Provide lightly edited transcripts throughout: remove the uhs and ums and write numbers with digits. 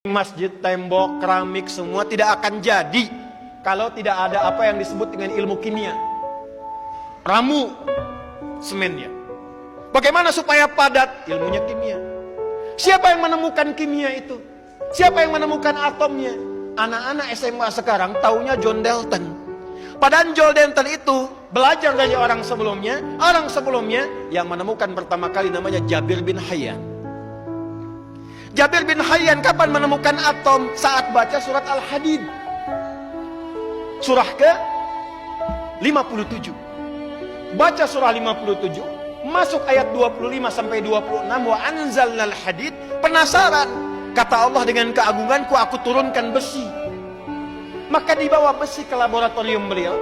Masjid, tembok, keramik, semua tidak akan jadi kalau tidak ada apa yang disebut dengan ilmu kimia. Ramu semennya. Bagaimana supaya padat? Ilmunya kimia. Siapa yang menemukan kimia itu? Siapa yang menemukan atomnya? Anak-anak SMA sekarang taunya John Dalton. Padahal John Dalton itu belajar dari orang sebelumnya. Orang sebelumnya yang menemukan pertama kali namanya Jabir bin Hayyan. Jabir bin Hayyan kapan menemukan atom? Saat baca surat Al-Hadid. Surah ke 57. Baca surah 57, masuk ayat 25 sampai 26, wa anzalnal hadid. Penasaran, kata Allah, dengan keagunganku aku turunkan besi. Maka dibawa besi ke laboratorium beliau.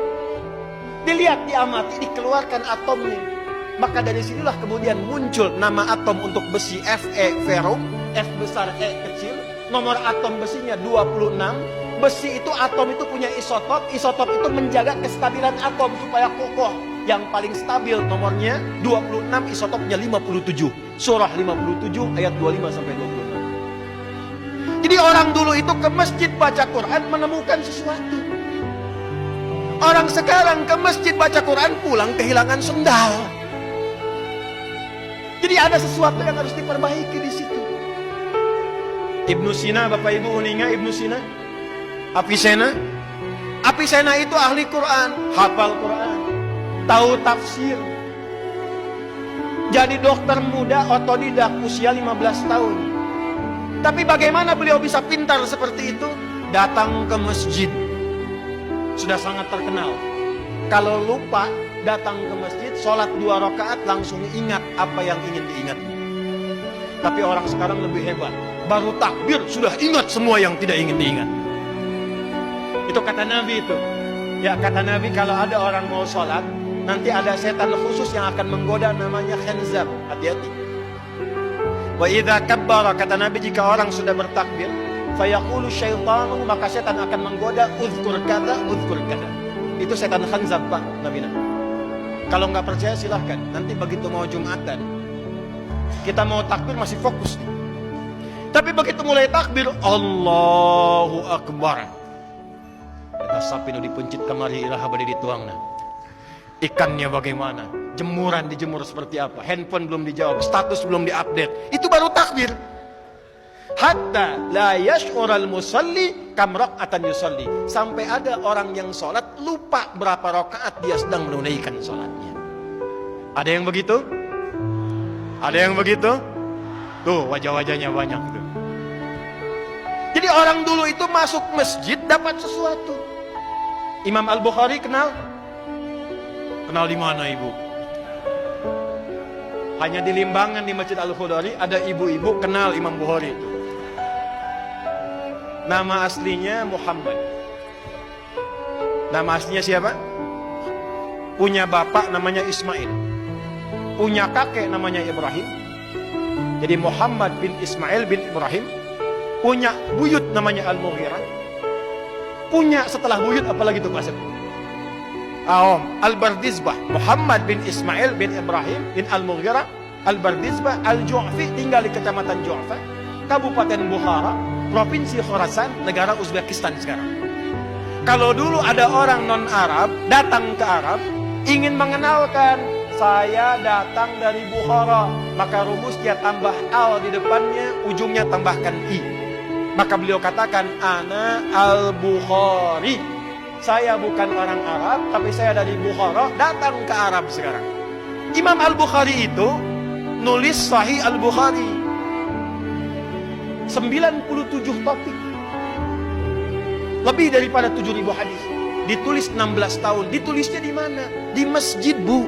Dilihat, diamati, dikeluarkan atomnya. Maka dari sinilah kemudian muncul nama atom untuk besi Fe, ferrum, F besar, E kecil. Nomor atom besinya 26. Besi itu, atom itu punya isotop. Isotop itu menjaga kestabilan atom supaya kokoh. Yang paling stabil nomornya 26, isotopnya 57. Surah 57 ayat 25 sampai 26. Jadi orang dulu itu ke masjid baca Quran menemukan sesuatu. Orang sekarang ke masjid baca Quran pulang kehilangan sendal. Jadi ada sesuatu yang harus diperbaiki di situ. Ibnu Sina, Bapak Ibu uninga Ibnu Sina? Avicenna? Avicenna itu ahli Quran, hafal Quran, tahu tafsir. Jadi dokter muda otodidak usia 15 tahun. Tapi bagaimana beliau bisa pintar seperti itu? Datang ke masjid. Sudah sangat terkenal. Kalau lupa datang ke masjid, sholat 2 rakaat langsung ingat apa yang ingin diingat. Tapi orang sekarang lebih hebat. Baru takbir sudah ingat semua yang tidak ingin diingat. Itu kata Nabi itu. Ya, kata Nabi, kalau ada orang mau sholat, nanti ada setan khusus yang akan menggoda, namanya khanzab. Hati-hati. Wa idza kabbara, kata Nabi, jika orang sudah bertakbir, fayaqulu syaitanu, maka setan akan menggoda, uzkur kata, uzkur kata. Itu setan khanzab, Pak, Nabi. Kalau nggak percaya silahkan. Nanti begitu mau Jumatan, kita mau takbir masih fokus. Tapi begitu mulai takbir, Allahu Akbar. Kata sapi nu dipencit kamari ilaha bade dituangna. Ikannya bagaimana? Jemuran dijemur seperti apa? Handphone belum dijawab, status belum diupdate. Itu baru takbir. Hatta la yash'ural musalli kam raka'atan yusalli. Sampai ada orang yang sholat lupa berapa rakaat dia sedang menunaikan sholatnya. Ada yang begitu? Ada yang begitu? Tuh wajah-wajahnya banyak tuh. Jadi orang dulu itu masuk masjid dapat sesuatu. Imam Al-Bukhari kenal? Kenal di mana, Ibu? Hanya di Limbangan di Masjid Al-Khudari ada ibu-ibu kenal Imam Bukhari itu. Nama aslinya Muhammad. Nama aslinya siapa? Punya bapak namanya Ismail. Punya kakek namanya Ibrahim. Jadi Muhammad bin Ismail bin Ibrahim. Punya buyut namanya Al-Mughirah. Punya setelah buyut apalagi itu Pak? Al-Bardizbah. Muhammad bin Ismail bin Ibrahim bin Al-Mughirah Al-Bardizbah Al-Ju'fi, tinggal di kecamatan Ju'fa, Kabupaten Bukhara, Provinsi Khorasan, negara Uzbekistan sekarang. Kalau dulu ada orang non-Arab datang ke Arab ingin mengenalkan, saya datang dari Bukhara, maka rumusnya tambah al di depannya, ujungnya tambahkan i. Maka beliau katakan, ana al-Bukhari. Saya bukan orang Arab, tapi saya dari Bukhara, datang ke Arab sekarang. Imam Al-Bukhari itu nulis Sahih Al-Bukhari 97 topik, lebih daripada 7.000 hadis. Ditulis 16 tahun. Ditulisnya di mana? Di masjid, Bu.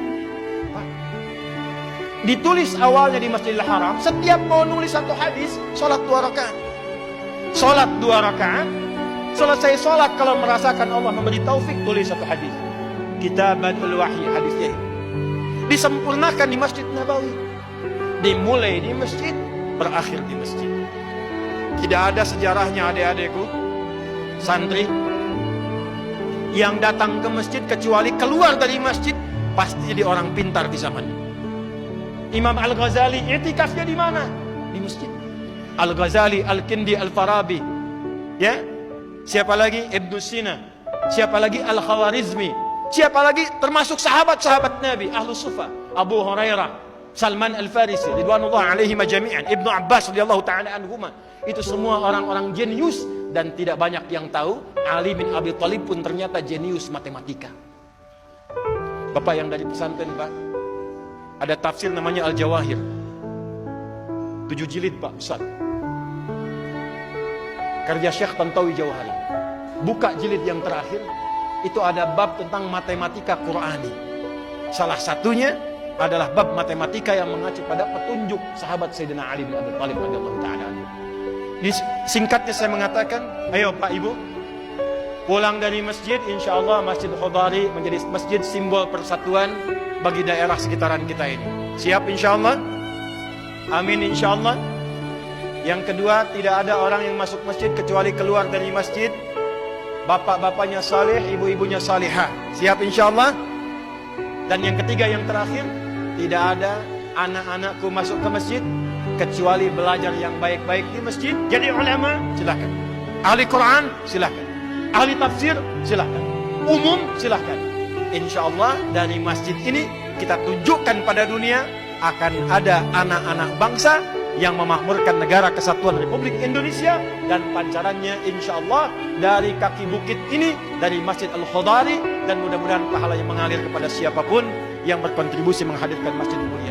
Ditulis awalnya di Masjidil Haram. Setiap mau nulis satu hadis, sholat 2 rakaat. Sholat 2 rakaat. Selesai sholat, kalau merasakan Allah memberi taufik, tulis satu hadis. Kitabatul Wahyi, hadisnya. Disempurnakan di Masjid Nabawi. Dimulai di masjid, berakhir di masjid. Tidak ada sejarahnya, adik-adikku, santri yang datang ke masjid kecuali keluar dari masjid pasti jadi orang pintar di zaman ini. Imam Al-Ghazali itikafnya di mana? Di masjid. Al-Ghazali, Al-Kindi, Al-Farabi. Ya. Siapa lagi? Ibnu Sina. Siapa lagi? Al-Khawarizmi. Siapa lagi? Termasuk sahabat-sahabat Nabi, Ahlu Sufa, Abu Hurairah, Salman Al-Farisi, ridwanullah alaihi majami'an, Ibnu Abbas radhiyallahu taala anhuma. Itu semua orang-orang jenius dan tidak banyak yang tahu Ali bin Abi Thalib pun ternyata jenius matematika. Bapak yang dari pesantren, Pak, ada tafsir namanya Al-Jawahir. 7 jilid, Pak Ustaz. Karya Syekh Tantawi Jauhari. Buka jilid yang terakhir, itu ada bab tentang matematika Qur'ani. Salah satunya adalah bab matematika yang mengacu pada petunjuk sahabat Sayyidina Ali bin Abi Thalib radhiyallahu taala anhu. Singkatnya saya mengatakan, ayo Pak Ibu, pulang dari masjid, insya Allah Masjid Khudari menjadi masjid simbol persatuan bagi daerah sekitaran kita ini. Siap insya Allah? Amin insya Allah. Yang kedua, tidak ada orang yang masuk masjid kecuali keluar dari masjid bapak-bapaknya saleh, ibu-ibunya salihah. Siap insya Allah? Dan yang ketiga, yang terakhir, tidak ada anak-anakku masuk ke masjid kecuali belajar yang baik-baik di masjid. Jadi ulama, silakan. Ahli Quran, silakan. Ahli tafsir, silakan. Umum, silakan. Insya Allah dari masjid ini kita tunjukkan pada dunia akan ada anak-anak bangsa yang memakmurkan negara kesatuan Republik Indonesia, dan pancarannya insya Allah dari kaki bukit ini, dari Masjid Al-Khudari, dan mudah-mudahan pahalanya mengalir kepada siapapun yang berkontribusi menghadirkan masjid mulia.